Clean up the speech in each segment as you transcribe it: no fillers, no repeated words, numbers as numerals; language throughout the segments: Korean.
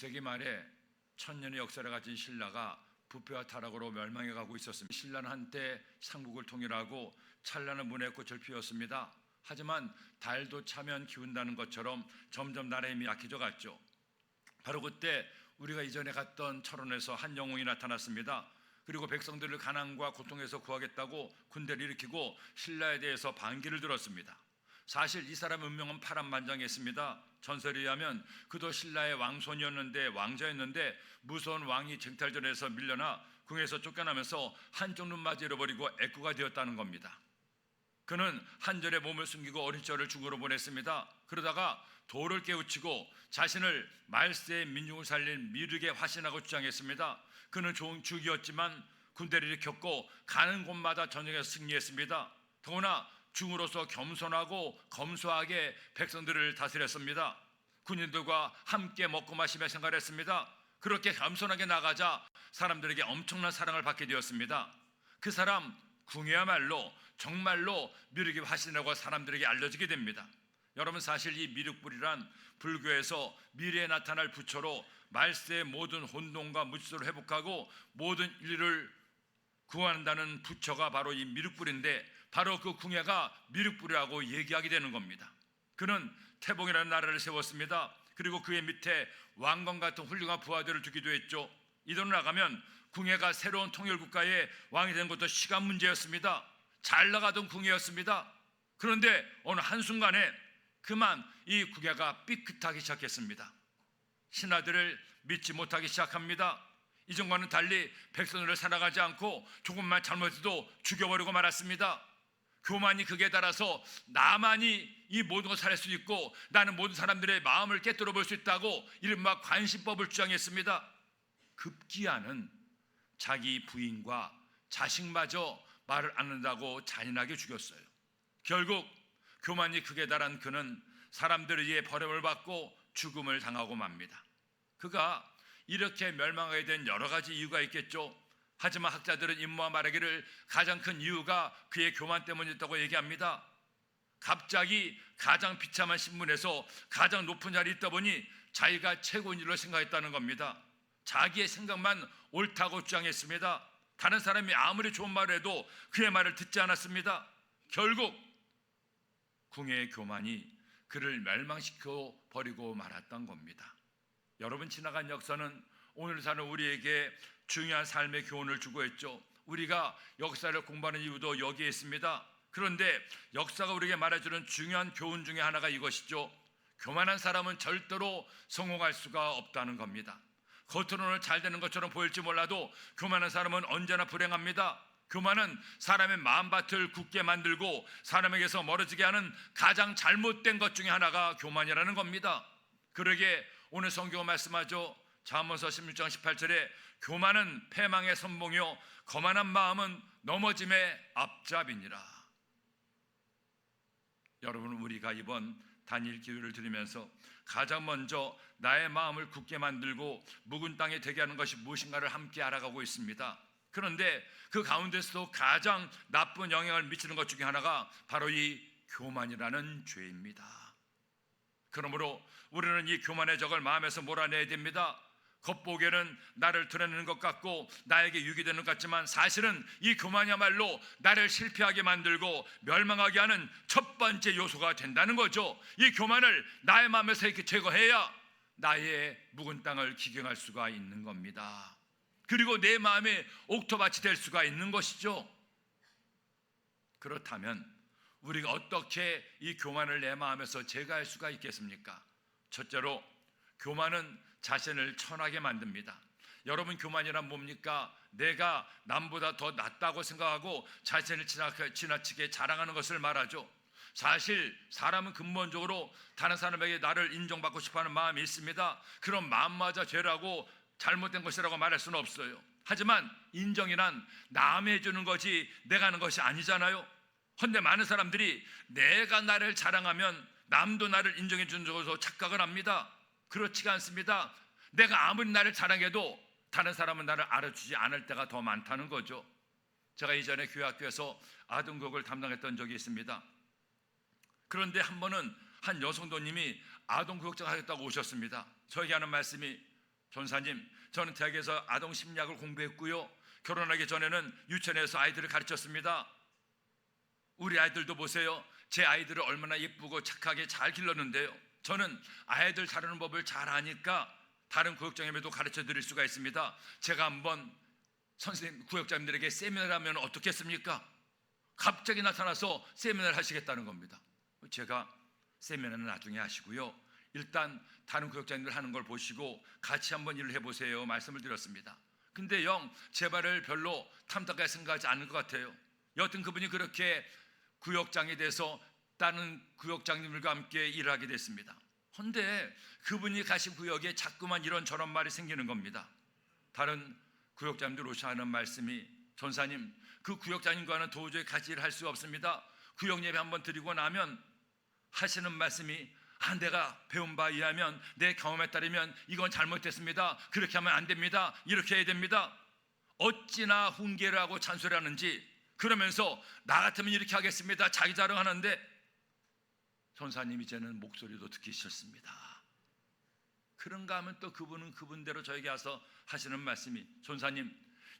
세기 말에 천년의 역사를 가진 신라가 부패와 타락으로 멸망해 가고 있었습니다. 신라는 한때 삼국을 통일하고 찬란한 문화의 꽃을 피웠습니다. 하지만 달도 차면 기운다는 것처럼 점점 나라의 힘이 약해져 갔죠. 바로 그때 우리가 이전에 갔던 철원에서 한 영웅이 나타났습니다. 그리고 백성들을 가난과 고통에서 구하겠다고 군대를 일으키고 신라에 대해서 반기를 들었습니다. 사실 이 사람의 운명은 파란만장했습니다. 전설에 의하면 그도 신라의 왕손이었는데, 왕자였는데 무서운 왕이 쟁탈전에서 밀려나 궁에서 쫓겨나면서 한쪽 눈마저 잃어버리고 애꾸가 되었다는 겁니다. 그는 한절에 몸을 숨기고 어린 시절을 중국으로 보냈습니다. 그러다가 도를 깨우치고 자신을 말세의 민중을 살린 미륵의 화신하고 주장했습니다. 그는 좋은 주기였지만 군대를 일으켰고 가는 곳마다 전쟁에서 승리했습니다. 더구나 중으로서 겸손하고 검소하게 백성들을 다스렸습니다. 군인들과 함께 먹고 마시며 생활했습니다. 그렇게 겸손하게 나가자 사람들에게 엄청난 사랑을 받게 되었습니다. 그 사람 궁이야말로 정말로 미륵의 화신이라고 사람들에게 알려지게 됩니다. 여러분, 사실 이 미륵불이란 불교에서 미래에 나타날 부처로 말세의 모든 혼돈과 무질서를 회복하고 모든 인류를 구한다는 부처가 바로 이 미륵불인데, 바로 그 궁예가 미륵불이라고 얘기하게 되는 겁니다. 그는 태봉이라는 나라를 세웠습니다. 그리고 그의 밑에 왕건 같은 훌륭한 부하들을 두기도 했죠. 이대로 나가면 궁예가 새로운 통일국가의 왕이 된 것도 시간 문제였습니다. 잘 나가던 궁예였습니다. 그런데 어느 한순간에 그만 이 궁예가 삐끗하기 시작했습니다. 신하들을 믿지 못하기 시작합니다. 이전과는 달리 백성들을 살아가지 않고 조금만 잘못해도 죽여버리고 말았습니다. 교만이 극에 달아서 나만이 이 모든 것을 할 수 있고 나는 모든 사람들의 마음을 깨뜨려 볼 수 있다고 이른바 관심법을 주장했습니다. 급기야는 자기 부인과 자식마저 말을 안 한다고 잔인하게 죽였어요. 결국 교만이 극에 달한 그는 사람들에 의해 버림을 받고 죽음을 당하고 맙니다. 그가 이렇게 멸망하게 된 여러 가지 이유가 있겠죠. 하지만 학자들은 임무와 말하기를 가장 큰 이유가 그의 교만 때문이었다고 얘기합니다. 갑자기 가장 비참한 신분에서 가장 높은 자리에 있다 보니 자기가 최고인 줄로 생각했다는 겁니다. 자기의 생각만 옳다고 주장했습니다. 다른 사람이 아무리 좋은 말을 해도 그의 말을 듣지 않았습니다. 결국 궁예의 교만이 그를 멸망시켜 버리고 말았던 겁니다. 여러분, 지나간 역사는 오늘 사는 우리에게 중요한 삶의 교훈을 주고 있죠. 우리가 역사를 공부하는 이유도 여기에 있습니다. 그런데 역사가 우리에게 말해주는 중요한 교훈 중에 하나가 이것이죠. 교만한 사람은 절대로 성공할 수가 없다는 겁니다. 겉으로는 잘 되는 것처럼 보일지 몰라도 교만한 사람은 언제나 불행합니다. 교만은 사람의 마음밭을 굳게 만들고 사람에게서 멀어지게 하는 가장 잘못된 것 중에 하나가 교만이라는 겁니다. 그러게 오늘 성경은 말씀하죠. 잠언서 16장 18절에 교만은 패망의 선봉이요 거만한 마음은 넘어짐의 앞잡이니라. 여러분, 우리가 이번 단일 기도를 드리면서 가장 먼저 나의 마음을 굳게 만들고 묵은 땅에 되게 하는 것이 무엇인가를 함께 알아가고 있습니다. 그런데 그 가운데서도 가장 나쁜 영향을 미치는 것 중에 하나가 바로 이 교만이라는 죄입니다. 그러므로 우리는 이 교만의 적을 마음에서 몰아내야 됩니다. 겉보기에는 나를 드러내는 것 같고 나에게 유익이 되는 것 같지만 사실은 이 교만이야말로 나를 실패하게 만들고 멸망하게 하는 첫 번째 요소가 된다는 거죠. 이 교만을 나의 마음에서 이렇게 제거해야 나의 묵은 땅을 기경할 수가 있는 겁니다. 그리고 내 마음에 옥토밭이 될 수가 있는 것이죠. 그렇다면 우리가 어떻게 이 교만을 내 마음에서 제거할 수가 있겠습니까? 첫째로, 교만은 자신을 천하게 만듭니다. 여러분, 교만이란 뭡니까? 내가 남보다 더 낫다고 생각하고 자신을 지나치게 자랑하는 것을 말하죠. 사실 사람은 근본적으로 다른 사람에게 나를 인정받고 싶어하는 마음이 있습니다. 그런 마음마저 죄라고 잘못된 것이라고 말할 수는 없어요. 하지만 인정이란 남이 해주는 거지 내가 하는 것이 아니잖아요. 그런데 많은 사람들이 내가 나를 자랑하면 남도 나를 인정해 주는 것으로 착각을 합니다. 그렇지가 않습니다. 내가 아무리 나를 자랑해도 다른 사람은 나를 알아주지 않을 때가 더 많다는 거죠. 제가 이전에 교회학교에서 아동교육을 담당했던 적이 있습니다. 그런데 한 번은 한 여성도님이 아동교육장 하겠다고 오셨습니다. 저에게 하는 말씀이, 전사님, 저는 대학에서 아동 심리학을 공부했고요, 결혼하기 전에는 유치원에서 아이들을 가르쳤습니다. 우리 아이들도 보세요. 제 아이들을 얼마나 예쁘고 착하게 잘 길렀는데요. 저는 아이들 다루는 법을 잘 아니까 다른 구역장님에도 가르쳐 드릴 수가 있습니다. 제가 한번 선생님 구역장님들에게 세미나를 하면 어떻겠습니까? 갑자기 나타나서 세미나를 하시겠다는 겁니다. 제가 세미나는 나중에 하시고요, 일단 다른 구역장님들 하는 걸 보시고 같이 한번 일을 해보세요 말씀을 드렸습니다. 근데 제 말을 별로 탐탁하게 생각하지 않을 것 같아요. 여튼 그분이 그렇게 구역장이 돼서 다른 구역장님들과 함께 일을 하게 됐습니다. 그런데 그분이 가신 구역에 자꾸만 이런 저런 말이 생기는 겁니다. 다른 구역장님들 오셔 하는 말씀이, 전사님, 그 구역장님과는 도저히 같이 일할 수가 없습니다. 구역 예배 한번 드리고 나면 하시는 말씀이, 내가 배운 바에 의하면, 내 경험에 따르면 이건 잘못됐습니다. 그렇게 하면 안 됩니다. 이렇게 해야 됩니다. 어찌나 훈계를 하고 잔소리하는지. 그러면서 나 같으면 이렇게 하겠습니다. 자기 자랑하는데 전사님 이제는 목소리도 듣기 싫습니다. 그런가 하면 또 그분은 그분대로 저에게 와서 하시는 말씀이, 전사님,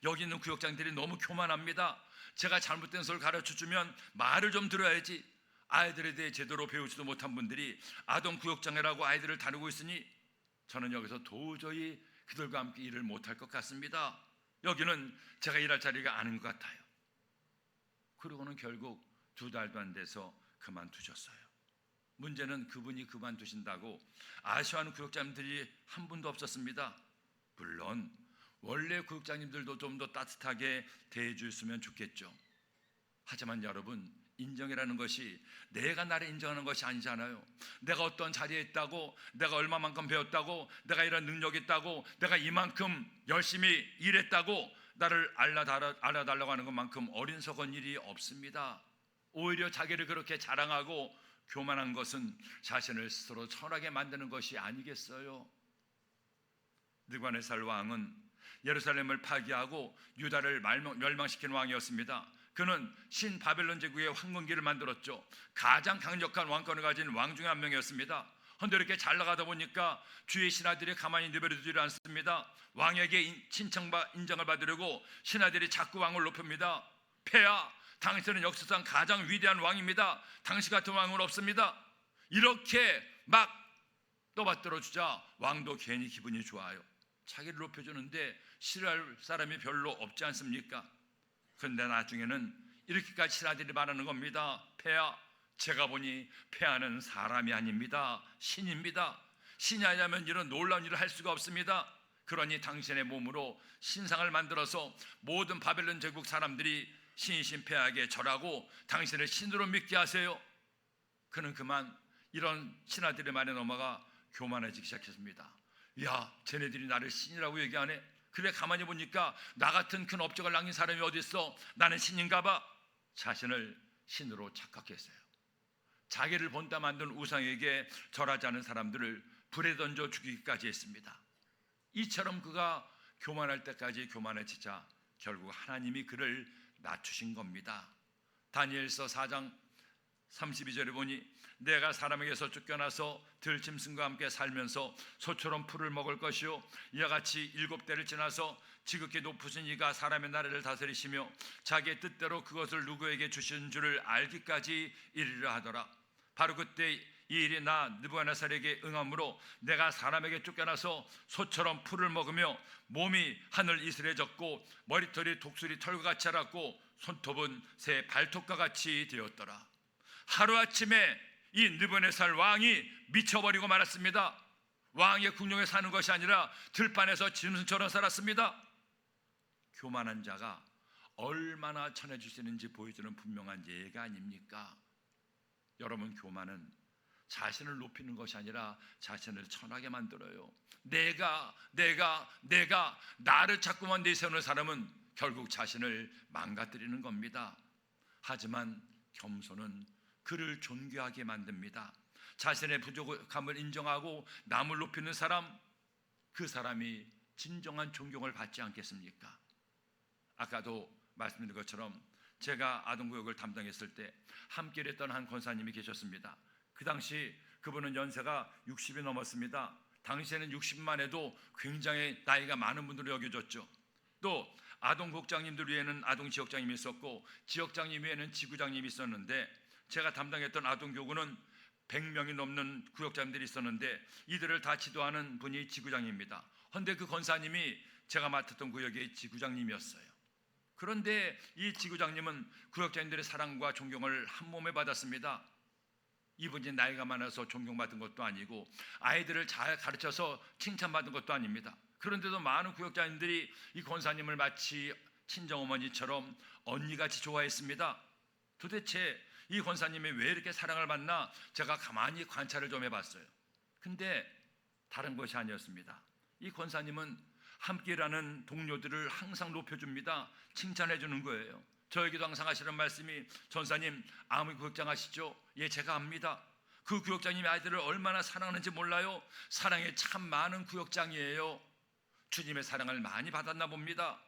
여기 있는 구역장들이 너무 교만합니다. 제가 잘못된 소리를 가르쳐주면 말을 좀 들어야지. 아이들에 대해 제대로 배우지도 못한 분들이 아동 구역장이라고 아이들을 다루고 있으니 저는 여기서 도저히 그들과 함께 일을 못할 것 같습니다. 여기는 제가 일할 자리가 아닌 것 같아요. 그러고는 결국 2달도 안 돼서 그만두셨어요. 문제는 그분이 그만두신다고 아쉬워하는 구역장님들이 한 분도 없었습니다. 물론 원래 구역장님들도 좀 더 따뜻하게 대해주셨으면 좋겠죠. 하지만 여러분, 인정이라는 것이 내가 나를 인정하는 것이 아니잖아요. 내가 어떤 자리에 있다고, 내가 얼마만큼 배웠다고, 내가 이런 능력이 있다고, 내가 이만큼 열심히 일했다고 나를 알아달라고 하는 것만큼 어리석은 일이 없습니다. 오히려 자기를 그렇게 자랑하고 교만한 것은 자신을 스스로 천하게 만드는 것이 아니겠어요? 느부갓네살 왕은 예루살렘을 파괴하고 유다를 멸망시킨 왕이었습니다. 그는 신바벨론 제국의 황건기를 만들었죠. 가장 강력한 왕권을 가진 왕 중에 한 명이었습니다. 그런데 이렇게 잘 나가다 보니까 주의 신하들이 가만히 내버려두지 않습니다. 왕에게 인정을 받으려고 신하들이 자꾸 왕을 높입니다. 폐하, 당신은 역사상 가장 위대한 왕입니다. 당신 같은 왕은 없습니다. 이렇게 막 떠받들어 주자 왕도 괜히 기분이 좋아요. 자기를 높여주는데 싫어할 사람이 별로 없지 않습니까? 그런데 나중에는 이렇게까지 신하들이 말하는 겁니다. 폐하, 제가 보니 폐하는 사람이 아닙니다. 신입니다. 신이 아니라면 이런 놀라운 일을 할 수가 없습니다. 그러니 당신의 몸으로 신상을 만들어서 모든 바벨론 제국 사람들이 신이신 폐하에게 절하고 당신을 신으로 믿게 하세요. 그는 그만 이런 신하들의 말에 넘어가 교만해지기 시작했습니다. 야, 쟤네들이 나를 신이라고 얘기하네. 그래, 가만히 보니까 나 같은 큰 업적을 남긴 사람이 어디 있어? 나는 신인가 봐. 자신을 신으로 착각했어요. 자기를 본따 만든 우상에게 절하지 않은 사람들을 불에 던져 죽이기까지 했습니다. 이처럼 그가 교만할 때까지 교만해지자 결국 하나님이 그를 낮추신 겁니다. 다니엘서 4장 32절에 보니, 내가 사람에게서 쫓겨나서 들짐승과 함께 살면서 소처럼 풀을 먹을 것이요, 이와 같이 7대를 지나서 지극히 높으신 이가 사람의 나라를 다스리시며 자기의 뜻대로 그것을 누구에게 주신 줄을 알기까지 이르려 하더라. 바로 그때 이 일이 나 느부갓네살에게 응함으로 내가 사람에게 쫓겨나서 소처럼 풀을 먹으며 몸이 하늘 이슬에 젖고 머리털이 독수리 털과 같이 자랐고 손톱은 새 발톱과 같이 되었더라. 하루아침에 이 느부갓네살 왕이 미쳐버리고 말았습니다. 왕의 궁정에 사는 것이 아니라 들판에서 짐승처럼 살았습니다. 교만한 자가 얼마나 천해질 수 있는지 보여주는 분명한 예가 아닙니까? 여러분, 교만은 자신을 높이는 것이 아니라 자신을 천하게 만들어요. 내가 나를 자꾸만 내세우는 사람은 결국 자신을 망가뜨리는 겁니다. 하지만 겸손은 그를 존귀하게 만듭니다. 자신의 부족함을 인정하고 남을 높이는 사람, 그 사람이 진정한 존경을 받지 않겠습니까? 아까도 말씀드린 것처럼 제가 아동구역을 담당했을 때 함께 일했던 한 권사님이 계셨습니다. 그 당시 그분은 연세가 60이 넘었습니다. 당시에는 60만 해도 굉장히 나이가 많은 분들로 여겨졌죠. 또 아동국장님들 위에는 아동지역장님이 있었고 지역장님 위에는 지구장님이 있었는데 제가 담당했던 아동교구는 100명이 넘는 구역장님들이 있었는데 이들을 다 지도하는 분이 지구장입니다. 그런데 그 권사님이 제가 맡았던 구역의 지구장님이었어요. 그런데 이 지구장님은 구역장님들의 사랑과 존경을 한 몸에 받았습니다. 이분이 나이가 많아서 존경받은 것도 아니고 아이들을 잘 가르쳐서 칭찬받은 것도 아닙니다. 그런데도 많은 구역장님들이 이 권사님을 마치 친정어머니처럼 언니같이 좋아했습니다. 도대체 이 권사님이 왜 이렇게 사랑을 받나 제가 가만히 관찰을 좀 해봤어요. 근데 다른 것이 아니었습니다. 이 권사님은 함께 일하는 동료들을 항상 높여줍니다. 칭찬해 주는 거예요. 저에게도 항상 하시는 말씀이 전사님 아무 구역장 하시죠? 예, 제가 압니다. 그 구역장님이 아이들을 얼마나 사랑하는지 몰라요? 사랑이 참 많은 구역장이에요. 주님의 사랑을 많이 받았나 봅니다.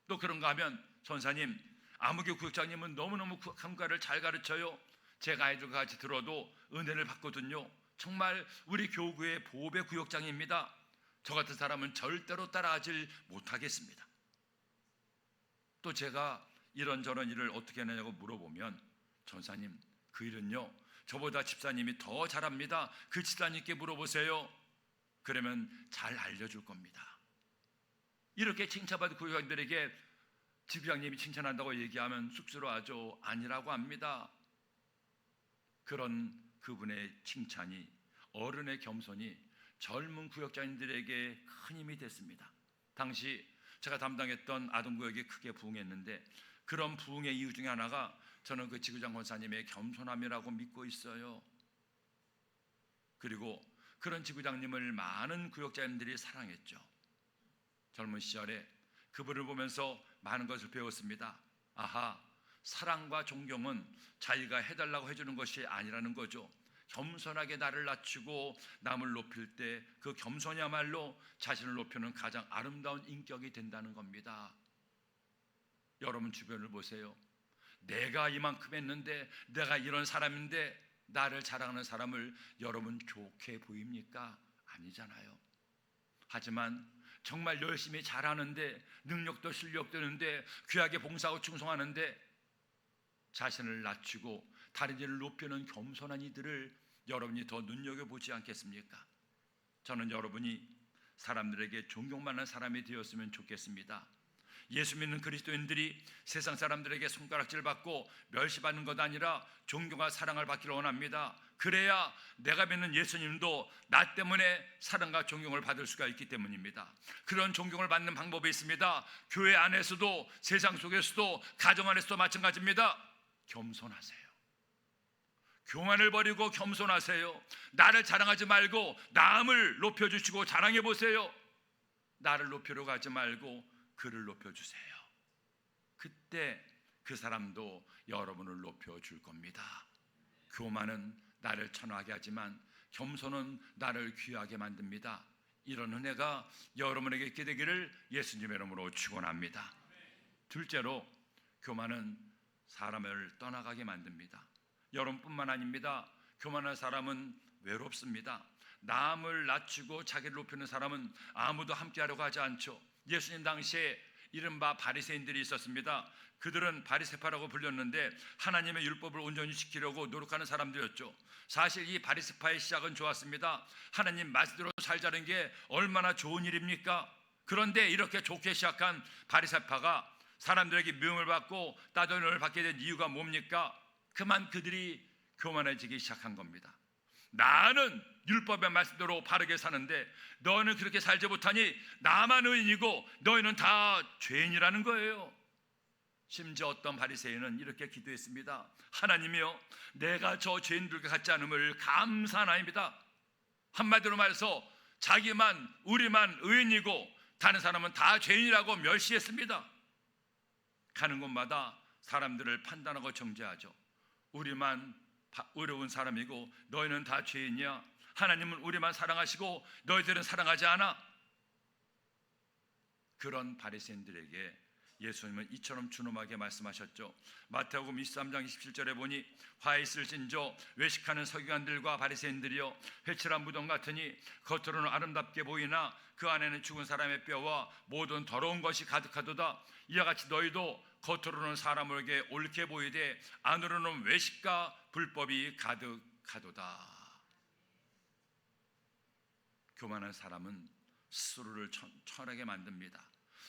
또 그런가 하면 전사님 아무개 구역장님은 너무너무 한가를 잘 가르쳐요. 제가 아이들과 같이 들어도 은혜를 받거든요. 정말 우리 교구의 보배 구역장입니다. 저 같은 사람은 절대로 따라하지 못하겠습니다. 또 제가 이런저런 일을 어떻게 하느냐고 물어보면 전사님 그 일은요 저보다 집사님이 더 잘합니다. 그 집사님께 물어보세요. 그러면 잘 알려줄 겁니다. 이렇게 칭찬받은 구역장들에게 지부장님이 칭찬한다고 얘기하면 쑥스러워하죠. 아니라고 합니다. 그런 그분의 칭찬이 어른의 겸손이 젊은 구역장님들에게 큰 힘이 됐습니다. 당시 제가 담당했던 아동구역이 크게 부흥했는데 그런 부흥의 이유 중에 하나가 저는 그 지구장 권사님의 겸손함이라고 믿고 있어요. 그리고 그런 지구장님을 많은 구역장님들이 사랑했죠. 젊은 시절에 그분을 보면서 많은 것을 배웠습니다. 아하, 사랑과 존경은 자기가 해달라고 해주는 것이 아니라는 거죠. 겸손하게 나를 낮추고 남을 높일 때 그 겸손이야말로 자신을 높이는 가장 아름다운 인격이 된다는 겁니다. 여러분 주변을 보세요. 내가 이만큼 했는데 내가 이런 사람인데 나를 자랑하는 사람을 여러분 좋게 보입니까? 아니잖아요. 하지만 정말 열심히 잘하는데 능력도 실력도 있는데 귀하게 봉사하고 충성하는데 자신을 낮추고 다른 이를 높이는 겸손한 이들을 여러분이 더 눈여겨보지 않겠습니까? 저는 여러분이 사람들에게 존경받는 사람이 되었으면 좋겠습니다. 예수 믿는 그리스도인들이 세상 사람들에게 손가락질 받고 멸시받는 것 아니라 존경과 사랑을 받기를 원합니다. 그래야 내가 믿는 예수님도 나 때문에 사랑과 존경을 받을 수가 있기 때문입니다. 그런 존경을 받는 방법이 있습니다. 교회 안에서도 세상 속에서도 가정 안에서도 마찬가지입니다. 겸손하세요. 교만을 버리고 겸손하세요. 나를 자랑하지 말고 남을 높여주시고 자랑해보세요. 나를 높이려고 하지 말고 그를 높여주세요. 그때 그 사람도 여러분을 높여줄 겁니다. 교만은 나를 천하게 하지만 겸손은 나를 귀하게 만듭니다. 이런 은혜가 여러분에게 있게 되기를 예수님의 이름으로 축원합니다. 둘째로 교만은 사람을 떠나가게 만듭니다. 여러분뿐만 아닙니다. 교만한 사람은 외롭습니다. 남을 낮추고 자기를 높이는 사람은 아무도 함께하려고 하지 않죠. 예수님 당시에 이른바 바리새인들이 있었습니다. 그들은 바리새파라고 불렸는데 하나님의 율법을 온전히 지키려고 노력하는 사람들이었죠. 사실 이 바리새파의 시작은 좋았습니다. 하나님 말씀대로 살자는 게 얼마나 좋은 일입니까? 그런데 이렇게 좋게 시작한 바리새파가 사람들에게 미움을 받고 따돌림을 받게 된 이유가 뭡니까? 그만 그들이 교만해지기 시작한 겁니다. 나는 율법의 말씀대로 바르게 사는데 너는 그렇게 살지 못하니 나만 의인이고 너희는 다 죄인이라는 거예요. 심지어 어떤 바리새인은 이렇게 기도했습니다. 하나님이여, 내가 저 죄인들과 같지 않음을 감사하나이다. 한마디로 말해서 자기만 우리만 의인이고 다른 사람은 다 죄인이라고 멸시했습니다. 가는 곳마다 사람들을 판단하고 정죄하죠. 우리만 어려운 사람이고 너희는 다 죄인이야. 하나님은 우리만 사랑하시고 너희들은 사랑하지 않아. 그런 바리새인들에게 예수님은 이처럼 준엄하게 말씀하셨죠. 마태복음 23장 27절에 보니 화 있을진저 외식하는 서기관들과 바리새인들이여 회칠한 무덤 같으니 겉으로는 아름답게 보이나 그 안에는 죽은 사람의 뼈와 모든 더러운 것이 가득하도다. 이와 같이 너희도 겉으로는 사람에게 옳게 보이되 안으로는 외식과 불법이 가득하도다. 교만한 사람은 스스로를 철하게 만듭니다.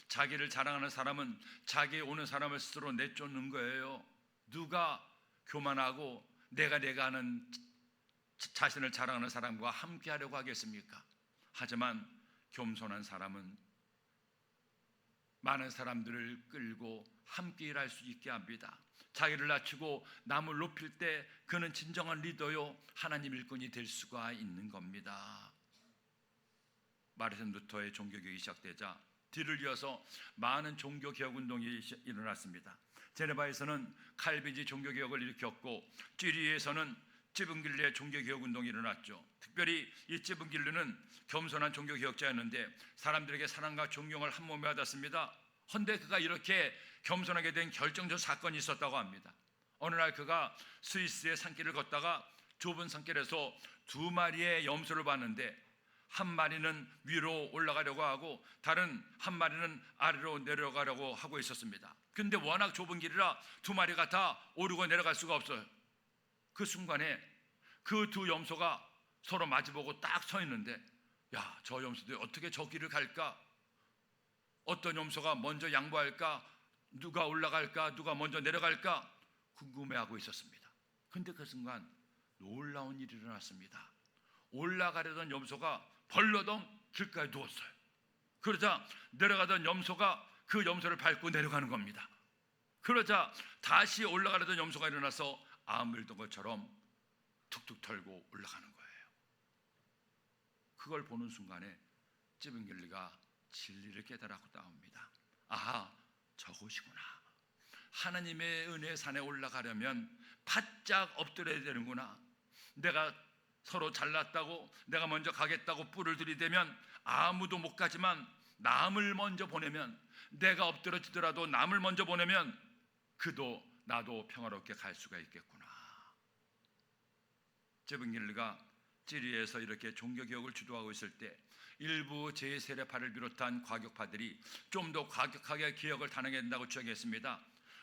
자기를 자랑하는 사람은 자기에 오는 사람을 스스로 내쫓는 거예요. 누가 교만하고 내가 하는 자신을 자랑하는 사람과 함께 하려고 하겠습니까? 하지만 겸손한 사람은 많은 사람들을 끌고 함께 일할 수 있게 합니다. 자기를 낮추고 남을 높일 때 그는 진정한 리더요 하나님 일꾼이 될 수가 있는 겁니다. 마르틴 루터의 종교개혁이 시작되자 뒤를 이어서 많은 종교개혁운동이 일어났습니다. 제네바에서는 칼빈이 종교개혁을 일으켰고 쥐리히에서는 찌븐길르의 종교개혁운동이 일어났죠. 특별히 이 찌븐길르는 겸손한 종교개혁자였는데 사람들에게 사랑과 존경을 한몸에 받았습니다. 헌데 그가 이렇게 겸손하게 된 결정적 사건이 있었다고 합니다. 어느 날 그가 스위스의 산길을 걷다가 좁은 산길에서 두 마리의 염소를 봤는데 한 마리는 위로 올라가려고 하고 다른 한 마리는 아래로 내려가려고 하고 있었습니다. 근데 워낙 좁은 길이라 두 마리가 다 오르고 내려갈 수가 없어요. 그 순간에 그 두 염소가 서로 마주보고 딱 서 있는데 야, 저 염소들이 어떻게 저 길을 갈까? 어떤 염소가 먼저 양보할까? 누가 올라갈까? 누가 먼저 내려갈까? 궁금해하고 있었습니다. 근데 그 순간 놀라운 일이 일어났습니다. 올라가려던 염소가 벌러덩 길가에 누웠어요. 그러자 내려가던 염소가 그 염소를 밟고 내려가는 겁니다. 그러자 다시 올라가려던 염소가 일어나서 아무 일도 것처럼 툭툭 털고 올라가는 거예요. 그걸 보는 순간에 찌븐길리가 진리를 깨달았고 나옵니다. 아하, 저곳이구나. 하나님의 은혜의 산에 올라가려면 바짝 엎드려야 되는구나. 내가 서로 잘났다고 내가 먼저 가겠다고 뿔을 들이대면 아무도 못 가지만 남을 먼저 보내면, 내가 엎드러지더라도 남을 먼저 보내면 그도 나도 평화롭게 갈 수가 있겠구나. 찌븐길르가 찌리에서 이렇게 종교개혁을 주도하고 있을 때 일부 제2세례파를 비롯한 과격파들이 좀 더 과격하게 개혁을 단행해야 된다고 주장했습니다.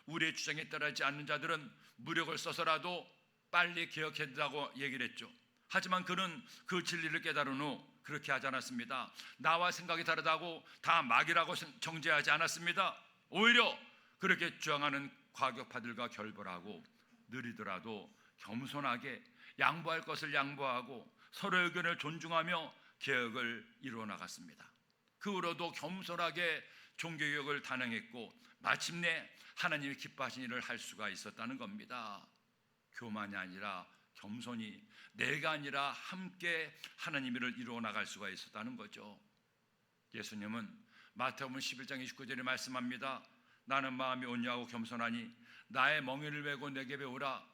우리의 주장에 따르지 않는 자들은 무력을 써서라도 빨리 개혁해야 된다고 얘기를 했죠. 하지만 그는 그 진리를 깨달은 후 그렇게 하지 않았습니다. 나와 생각이 다르다고 다 막이라고 정죄하지 않았습니다. 오히려 그렇게 주장하는 과격파들과 결별하고 느리더라도 겸손하게 양보할 것을 양보하고 서로의 의견을 존중하며 개혁을 이루어 나갔습니다. 그 후로도 겸손하게 종교개혁을 단행했고 마침내 하나님이 기뻐하신 일을 할 수가 있었다는 겁니다. 교만이 아니라 겸손히, 내가 아니라 함께 하나님 일을 이루어 나갈 수가 있었다는 거죠. 예수님은 마태복음 11장 29절에 말씀합니다. 나는 마음이 온유하고 겸손하니 나의 멍에를 메고 내게 배우라.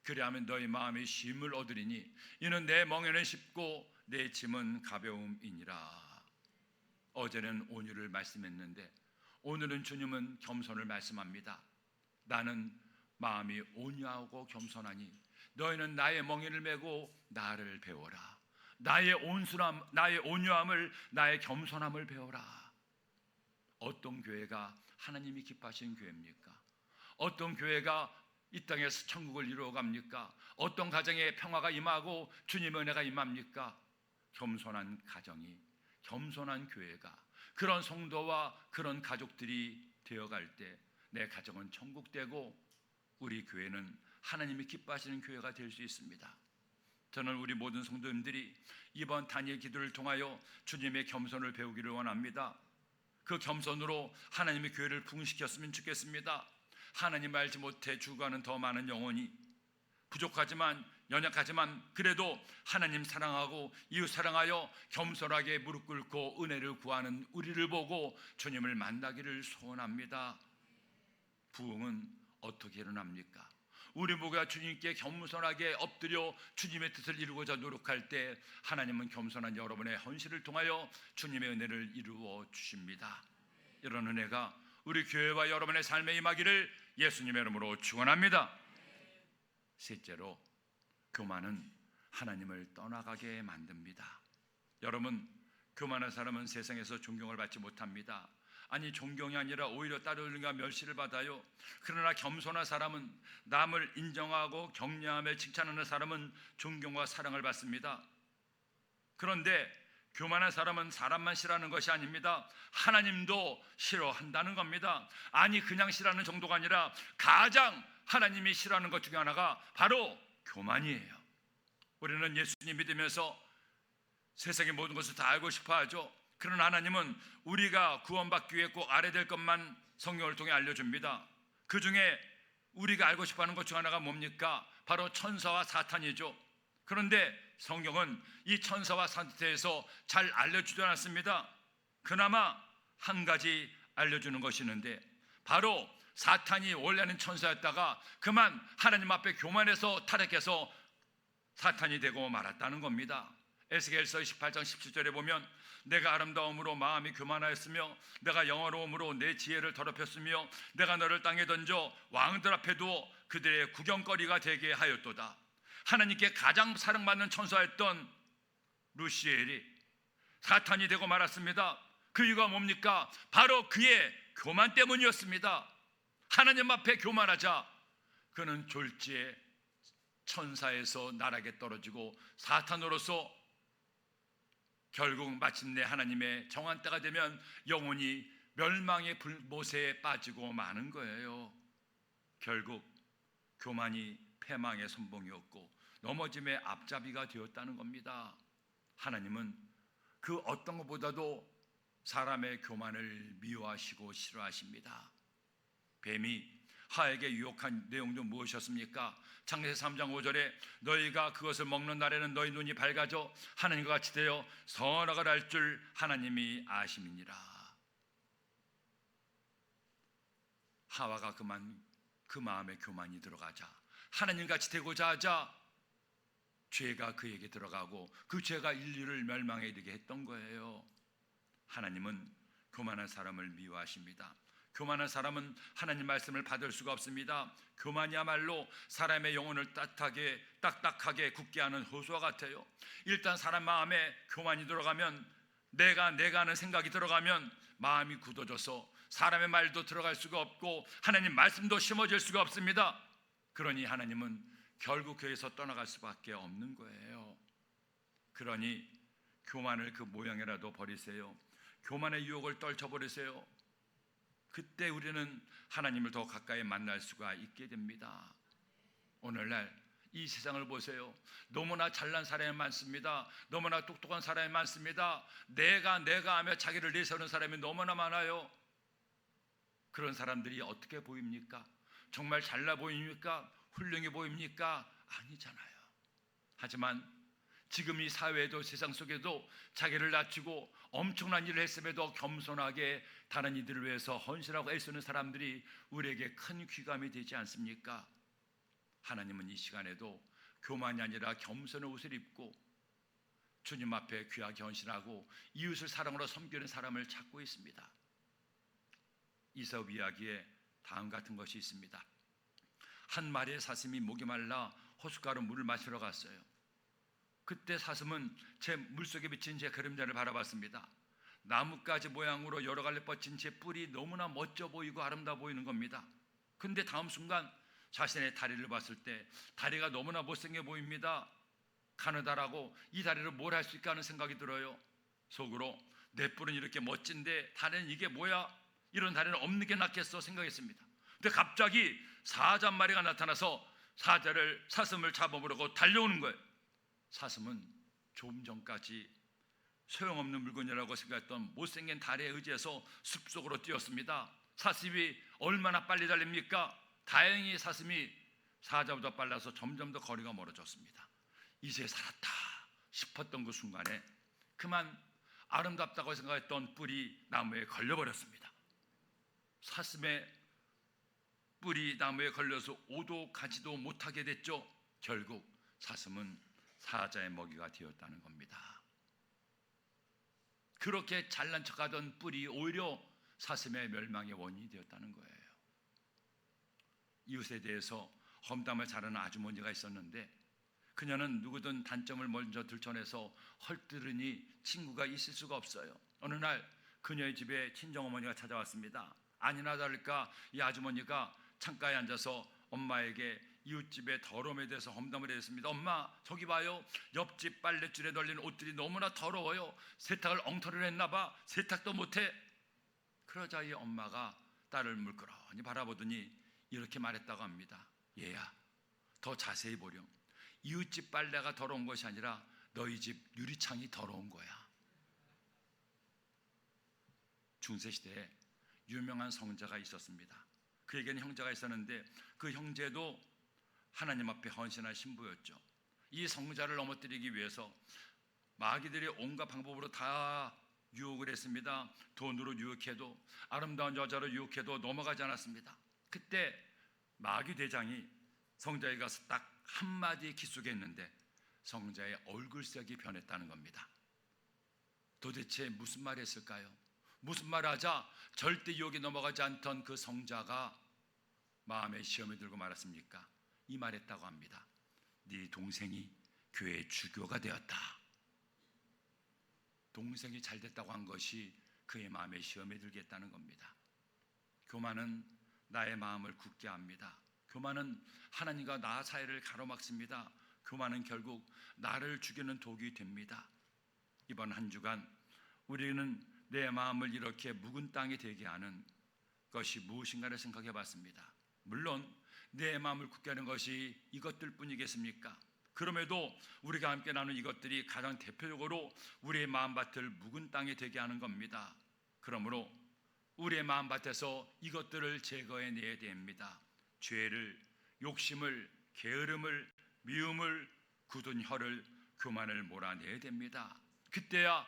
그리하면 너희 마음이 쉼을 얻으리니 이는 내 멍에는 쉽고 내 짐은 가벼움이니라. 어제는 온유를 말씀했는데 오늘은 주님은 겸손을 말씀합니다. 나는 마음이 온유하고 겸손하니 너희는 나의 멍에를 메고 나를 배워라. 나의 온순함, 나의 온유함을, 나의 겸손함을 배워라. 어떤 교회가 하나님이 기뻐하시는 교회입니까? 어떤 교회가 이 땅에서 천국을 이루어 갑니까? 어떤 가정에 평화가 임하고 주님의 은혜가 임합니까? 겸손한 가정이, 겸손한 교회가, 그런 성도와 그런 가족들이 되어갈 때 내 가정은 천국되고 우리 교회는 하나님이 기뻐하시는 교회가 될 수 있습니다. 저는 우리 모든 성도님들이 이번 단일 기도를 통하여 주님의 겸손을 배우기를 원합니다. 그 겸손으로 하나님의 교회를 부흥시켰으면 좋겠습니다. 하나님 알지 못해 죽어가는 더 많은 영혼이, 부족하지만 연약하지만 그래도 하나님 사랑하고 이웃 사랑하여 겸손하게 무릎 꿇고 은혜를 구하는 우리를 보고 주님을 만나기를 소원합니다. 부흥은 어떻게 일어납니까? 우리 모두가 주님께 겸손하게 엎드려 주님의 뜻을 이루고자 노력할 때 하나님은 겸손한 여러분의 헌신을 통하여 주님의 은혜를 이루어 주십니다. 이런 은혜가 우리 교회와 여러분의 삶에 임하기를 예수님의 이름으로 축원합니다. 셋째로, 교만은 하나님을 떠나가게 만듭니다. 여러분, 교만한 사람은 세상에서 존경을 받지 못합니다. 아니, 존경이 아니라 오히려 따르는가 멸시를 받아요. 그러나 겸손한 사람은, 남을 인정하고 격려하며 칭찬하는 사람은 존경과 사랑을 받습니다. 그런데 교만한 사람은 사람만 싫어하는 것이 아닙니다. 하나님도 싫어한다는 겁니다. 아니, 그냥 싫어하는 정도가 아니라 가장 하나님이 싫어하는 것 중에 하나가 바로 교만이에요. 우리는 예수님 믿으면서 세상의 모든 것을 다 알고 싶어 하죠. 그러나 하나님은 우리가 구원받기 위해 꼭 알아야 될 것만 성경을 통해 알려줍니다. 그 중에 우리가 알고 싶어 하는 것 중 하나가 뭡니까? 바로 천사와 사탄이죠. 그런데 성경은 이 천사와 사탄에 대해서 잘 알려주지 않았습니다. 그나마 한 가지 알려주는 것이 있는데, 바로 사탄이 원래는 천사였다가 그만 하나님 앞에 교만해서 타락해서 사탄이 되고 말았다는 겁니다. 에스겔서 18장 17절에 보면, 내가 아름다움으로 마음이 교만하였으며 내가 영어로움으로 내 지혜를 더럽혔으며 내가 너를 땅에 던져 왕들 앞에 두어 그들의 구경거리가 되게 하였도다. 하나님께 가장 사랑받는 천사였던 루시엘이 사탄이 되고 말았습니다. 그 이유가 뭡니까? 바로 그의 교만 때문이었습니다. 하나님 앞에 교만하자 그는 졸지에 천사에서 나락에 떨어지고 사탄으로서 결국 마침내 하나님의 정한 때가 되면 영원히 멸망의 불못에 빠지고 마는 거예요. 결국 교만이 패망의 선봉이었고 넘어짐의 앞잡이가 되었다는 겁니다. 하나님은 그 어떤 것보다도 사람의 교만을 미워하시고 싫어하십니다. 뱀이 하에게 유혹한 내용도 무엇이었습니까? 창세기 3장 5절에 너희가 그것을 먹는 날에는 너희 눈이 밝아져 하나님과 같이 되어 선악을 알 줄 하나님이 아심이니라. 하와가 그만 그 마음에 교만이 들어가자 하나님같이 되고자 하자 죄가 그에게 들어가고 그 죄가 인류를 멸망에 이르게 했던 거예요. 하나님은 교만한 사람을 미워하십니다. 교만한 사람은 하나님 말씀을 받을 수가 없습니다. 교만이야말로 사람의 영혼을 딱딱하게 굳게 하는 호수와 같아요. 일단 사람 마음에 교만이 들어가면, 내가 하는 생각이 들어가면 마음이 굳어져서 사람의 말도 들어갈 수가 없고 하나님 말씀도 심어질 수가 없습니다. 그러니 하나님은 결국 교회에서 떠나갈 수밖에 없는 거예요. 그러니 교만을 그 모양이라도 버리세요. 교만의 유혹을 떨쳐버리세요. 그때 우리는 하나님을 더 가까이 만날 수가 있게 됩니다. 오늘날 이 세상을 보세요. 너무나 잘난 사람이 많습니다. 너무나 똑똑한 사람이 많습니다. 내가 하며 자기를 내세우는 사람이 너무나 많아요. 그런 사람들이 어떻게 보입니까? 정말 잘나 보입니까? 훌륭해 보입니까? 아니잖아요. 하지만 지금 이 사회에도 세상 속에도 자기를 낮추고 엄청난 일을 했음에도 겸손하게 다른 이들을 위해서 헌신하고 애쓰는 사람들이 우리에게 큰 귀감이 되지 않습니까? 하나님은 이 시간에도 교만이 아니라 겸손의 옷을 입고 주님 앞에 귀하게 헌신하고 이웃을 사랑으로 섬기는 사람을 찾고 있습니다. 이삭 이야기에 다음 같은 것이 있습니다. 한 마리의 사슴이 목이 말라 호숫가로 물을 마시러 갔어요. 그때 사슴은 제 물속에 비친 제 그림자를 바라봤습니다. 나뭇가지 모양으로 여러 갈래 뻗친 제 뿔이 너무나 멋져 보이고 아름다워 보이는 겁니다. 근데 다음 순간 자신의 다리를 봤을 때 다리가 너무나 못생겨 보입니다. 가느다라고 이 다리로 뭘 할 수 있을까 하는 생각이 들어요. 속으로 내 뿔은 이렇게 멋진데 다리는 이게 뭐야? 이런 다리는 없는 게 낫겠어 생각했습니다. 근데 갑자기 사자 한 마리가 나타나서 사슴을 잡아보려고 달려오는 거예요. 사슴은 조금 전까지 소용없는 물건이라고 생각했던 못생긴 다리에 의지해서 숲속으로 뛰었습니다. 사슴이 얼마나 빨리 달립니까? 다행히 사슴이 사자보다 빨라서 점점 더 거리가 멀어졌습니다. 이제 살았다 싶었던 그 순간에 그만 아름답다고 생각했던 뿔이 나무에 걸려버렸습니다. 사슴의 뿔이 나무에 걸려서 오도 가지도 못하게 됐죠. 결국 사슴은 사자의 먹이가 되었다는 겁니다. 그렇게 잘난 척하던 뿔이 오히려 사슴의 멸망의 원인이 되었다는 거예요. 이웃에 대해서 험담을 잘하는 아주머니가 있었는데 그녀는 누구든 단점을 먼저 들춰내서 헐뜯으니 친구가 있을 수가 없어요. 어느 날 그녀의 집에 친정어머니가 찾아왔습니다. 아니나 다를까 이 아주머니가 창가에 앉아서 엄마에게 이웃집의 더러움에 대해서 험담을 했습니다. 엄마, 저기 봐요. 옆집 빨랫줄에 널린 옷들이 너무나 더러워요. 세탁을 엉터리로 했나 봐. 세탁도 못해. 그러자 이 엄마가 딸을 물끄러니 바라보더니 이렇게 말했다고 합니다. 얘야, 더 자세히 보렴. 이웃집 빨래가 더러운 것이 아니라 너희 집 유리창이 더러운 거야. 중세시대에 유명한 성자가 있었습니다. 그에게는 형제가 있었는데 그 형제도 하나님 앞에 헌신한 신부였죠. 이 성자를 넘어뜨리기 위해서 마귀들이 온갖 방법으로 다 유혹을 했습니다. 돈으로 유혹해도, 아름다운 여자로 유혹해도 넘어가지 않았습니다. 그때 마귀 대장이 성자에 가서 딱 한마디 기속했는데 성자의 얼굴색이 변했다는 겁니다. 도대체 무슨 말을 했을까요? 무슨 말을 하자 절대 유혹에 넘어가지 않던 그 성자가 마음에 시험에 들고 말았습니까? 이 말했다고 합니다. 네 동생이 교회 주교가 되었다. 동생이 잘 됐다고 한 것이 그의 마음에 시험에 들게 했다는 겁니다. 교만은 나의 마음을 굳게 합니다. 교만은 하나님과 나 사이를 가로막습니다. 교만은 결국 나를 죽이는 독이 됩니다. 이번 한 주간 우리는 내 마음을 이렇게 묵은 땅이 되게 하는 것이 무엇인가를 생각해 봤습니다. 물론 내 마음을 굳게 하는 것이 이것들 뿐이겠습니까? 그럼에도 우리가 함께 나눈 이것들이 가장 대표적으로 우리의 마음밭을 묵은 땅이 되게 하는 겁니다. 그러므로 우리의 마음밭에서 이것들을 제거해내야 됩니다. 죄를, 욕심을, 게으름을, 미움을, 굳은 혀를, 교만을 몰아내야 됩니다. 그때야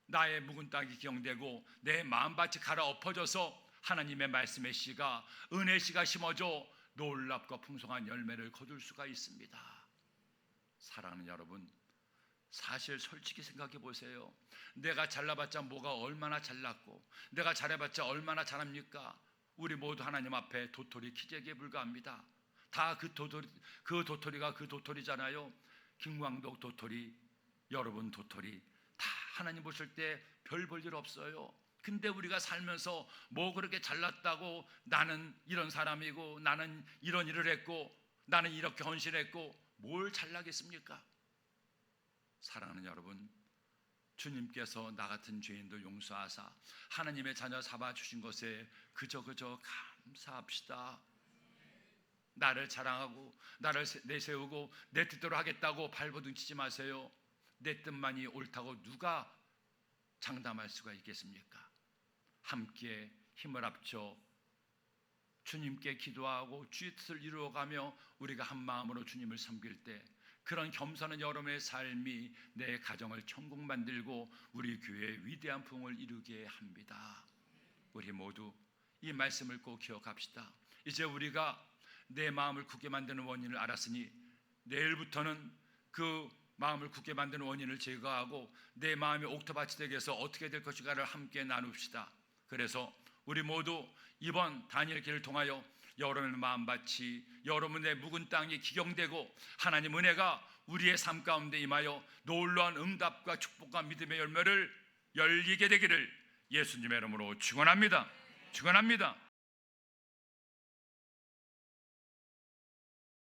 나의 묵은 땅이 기용되고 내 마음밭이 갈아엎어져서 하나님의 말씀의 씨가, 은혜의 씨가 심어져 놀랍고 풍성한 열매를 거둘 수가 있습니다. 사랑하는 여러분, 사실 솔직히 생각해 보세요. 내가 잘나봤자 뭐가 얼마나 잘났고 내가 잘해봤자 얼마나 잘합니까? 우리 모두 하나님 앞에 도토리 키재기에 불과합니다. 다 그 도토리가 그 도토리잖아요. 김광덕 도토리, 여러분 도토리, 다 하나님 보실 때 별 볼 일 없어요. 근데 우리가 살면서 뭐 그렇게 잘났다고, 나는 이런 사람이고 나는 이런 일을 했고 나는 이렇게 헌신했고 뭘 잘나겠습니까? 사랑하는 여러분, 주님께서 나 같은 죄인도 용서하사 하나님의 자녀 삼아 주신 것에 그저 감사합시다. 나를 자랑하고 나를 내세우고 내 뜻대로 하겠다고 발버둥 치지 마세요. 내 뜻만이 옳다고 누가 장담할 수가 있겠습니까? 함께 힘을 합쳐 주님께 기도하고 주의 뜻을 이루어가며 우리가 한 마음으로 주님을 섬길 때 그런 겸손한 여러분의 삶이 내 가정을 천국 만들고 우리 교회의 위대한 부흥을 이루게 합니다. 우리 모두 이 말씀을 꼭 기억합시다. 이제 우리가 내 마음을 굳게 만드는 원인을 알았으니 내일부터는 그 마음을 굳게 만드는 원인을 제거하고 내 마음이 옥토밭이 되게 해서 어떻게 될 것인가를 함께 나눕시다. 그래서 우리 모두 이번 다니엘 기를 통하여 여러분의 마음밭이, 여러분의 묵은 땅이 기경되고 하나님 은혜가 우리의 삶 가운데 임하여 놀라운 응답과 축복과 믿음의 열매를 열리게 되기를 예수님의 이름으로 축원합니다. 축원합니다.